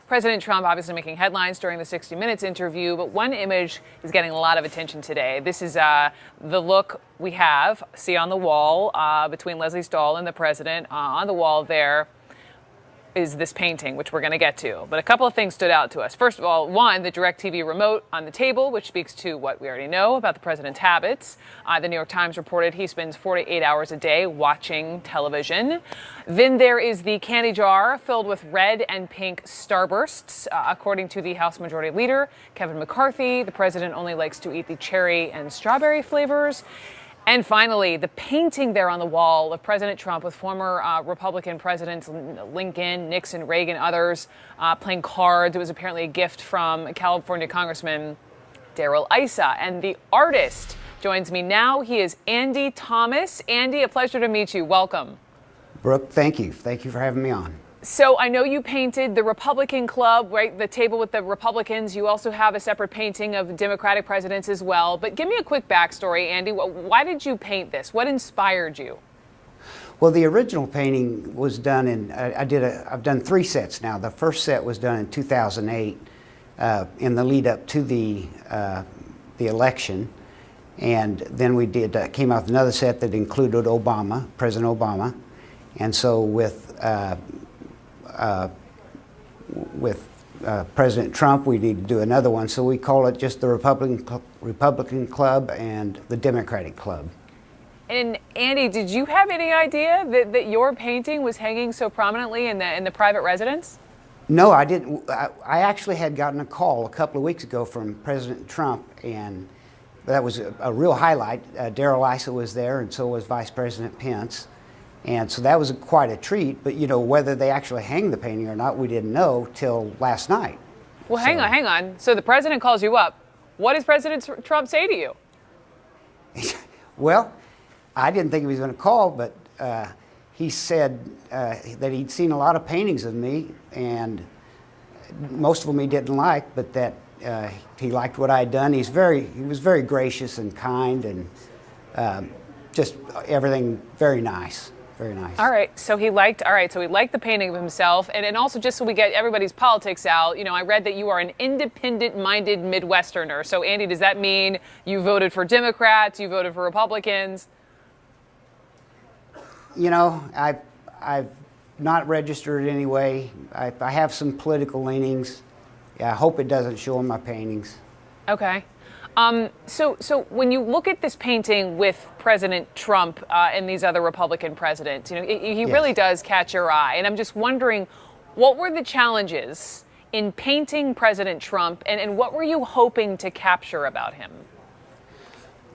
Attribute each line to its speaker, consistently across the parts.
Speaker 1: President Trump obviously making headlines during the 60 Minutes interview, but one image is getting a lot of attention today. This is the look we see on the wall between Leslie Stahl and the president. On the wall there is this painting, which we're going to get to. But a couple of things stood out to us. First of all, one, the DirecTV remote on the table, which speaks to what we already know about the president's habits. The New York Times reported he spends 4 to 8 hours a day watching television. Then there is the candy jar filled with red and pink starbursts. According to the House Majority Leader, Kevin McCarthy, the president only likes to eat the cherry and strawberry flavors. And finally, the painting there on the wall of President Trump with former Republican presidents Lincoln, Nixon, Reagan, others playing cards. It was apparently a gift from California Congressman Darrell Issa. And the artist joins me now. He is Andy Thomas. Andy, a pleasure to meet you. Welcome.
Speaker 2: Brooke, thank you. Thank you for having me on.
Speaker 1: So I know you painted the Republican Club, right? The table with the Republicans. You also have a separate painting of Democratic presidents as well. But give me a quick backstory, Andy. Why did you paint this? What inspired you?
Speaker 2: Well, the original painting was done in, I've done 3 sets now. The first set was done in 2008 in the lead up to the election. And then we came out with another set that included Obama, President Obama. And so with President Trump, we need to do another one. So we call it just the Republican Club and the Democratic Club.
Speaker 1: And Andy, did you have any idea that your painting was hanging so prominently in the private residence?
Speaker 2: No, I didn't. I actually had gotten a call a couple of weeks ago from President Trump, and that was a real highlight. Darrell Issa was there, and so was Vice President Pence. And so that was quite a treat, but you know, whether they actually hang the painting or not, we didn't know till last night.
Speaker 1: Well, hang on. So the president calls you up. What does President Trump say to you?
Speaker 2: Well, I didn't think he was going to call, but he said that he'd seen a lot of paintings of me, and most of them he didn't like, but that he liked what I had done. He was very gracious and kind, and just everything very nice. Very nice.
Speaker 1: All right, so he liked the painting of himself, and also just so we get everybody's politics out, you know, I read that you are an independent-minded Midwesterner. So Andy, does that mean you voted for Democrats, you voted for Republicans?
Speaker 2: You know, I've not registered anyway. I have some political leanings. Yeah, I hope it doesn't show in my paintings.
Speaker 1: Okay. So when you look at this painting with President Trump and these other Republican presidents, you know, he
Speaker 2: Yes.
Speaker 1: really does catch your eye. And I'm just wondering, what were the challenges in painting President Trump, and what were you hoping to capture about him?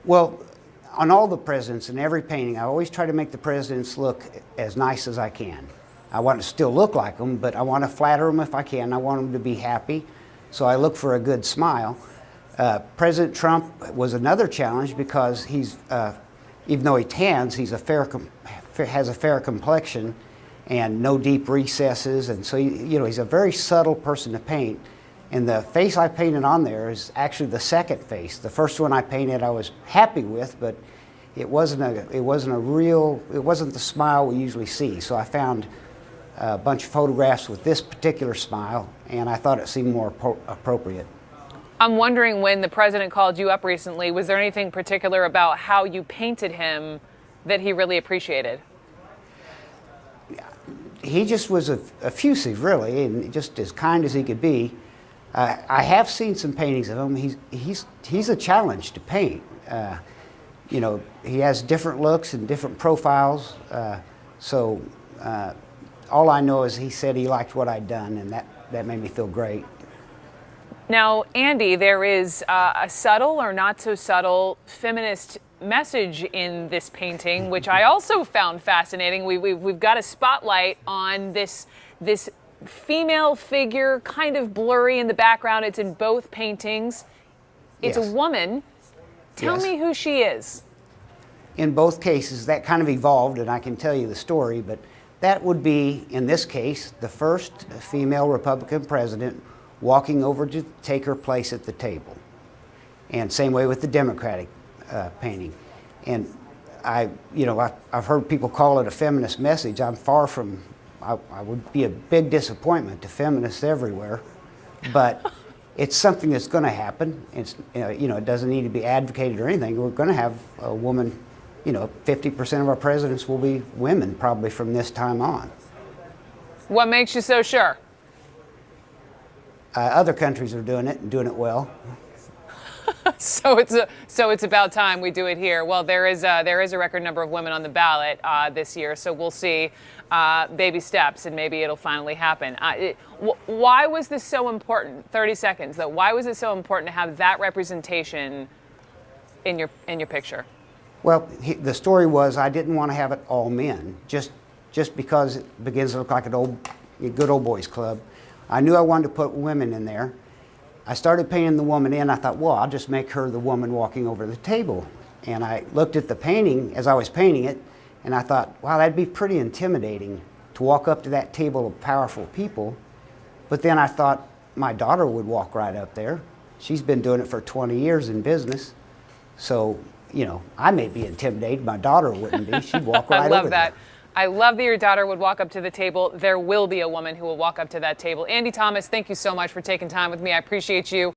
Speaker 2: Well, on all the presidents in every painting, I always try to make the presidents look as nice as I can. I want to still look like them, but I want to flatter them if I can. I want them to be happy, so I look for a good smile. President Trump was another challenge because he's, even though he tans, he's has a fair complexion and no deep recesses, and so he's a very subtle person to paint. And the face I painted on there is actually the second face. The first one I painted I was happy with, but it wasn't the smile we usually see. So I found a bunch of photographs with this particular smile, and I thought it seemed more appropriate.
Speaker 1: I'm wondering, when the president called you up recently, was there anything particular about how you painted him that he really appreciated?
Speaker 2: He just was effusive, really, and just as kind as he could be. I have seen some paintings of him. He's a challenge to paint. You know, he has different looks and different profiles. So all I know is he said he liked what I'd done, and that made me feel great.
Speaker 1: Now, Andy, there is a subtle or not so subtle feminist message in this painting, which I also found fascinating. We've got a spotlight on this female figure, kind of blurry in the background. It's in both paintings. It's
Speaker 2: Yes.
Speaker 1: a woman. Tell
Speaker 2: Yes.
Speaker 1: me who she is.
Speaker 2: In both cases, that kind of evolved, and I can tell you the story, but that would be, in this case, the first female Republican president walking over to take her place at the table. And same way with the Democratic painting. And I've heard people call it a feminist message. I'm far from I would be a big disappointment to feminists everywhere, but it's something that's going to happen. It's, you know, it doesn't need to be advocated or anything. We're going to have a woman, you know, 50% of our presidents will be women probably from this time on.
Speaker 1: What makes you so sure?
Speaker 2: Other countries are doing it and doing it well.
Speaker 1: So it's about time we do it here. Well, there is a record number of women on the ballot this year, so we'll see baby steps, and maybe it'll finally happen. Why was this so important? 30 seconds, though. Why was it so important to have that representation in your picture?
Speaker 2: Well, the story was I didn't want to have it all men, just because it begins to look like a good old boys club. I knew I wanted to put women in there. I started painting the woman in. I thought, well, I'll just make her the woman walking over the table. And I looked at the painting as I was painting it, and I thought, wow, that'd be pretty intimidating to walk up to that table of powerful people. But then I thought my daughter would walk right up there. She's been doing it for 20 years in business. So, you know, I may be intimidated. My daughter wouldn't be. She'd walk right over there.
Speaker 1: I love that. I love that your daughter would walk up to the table. There will be a woman who will walk up to that table. Andy Thomas, thank you so much for taking time with me. I appreciate you.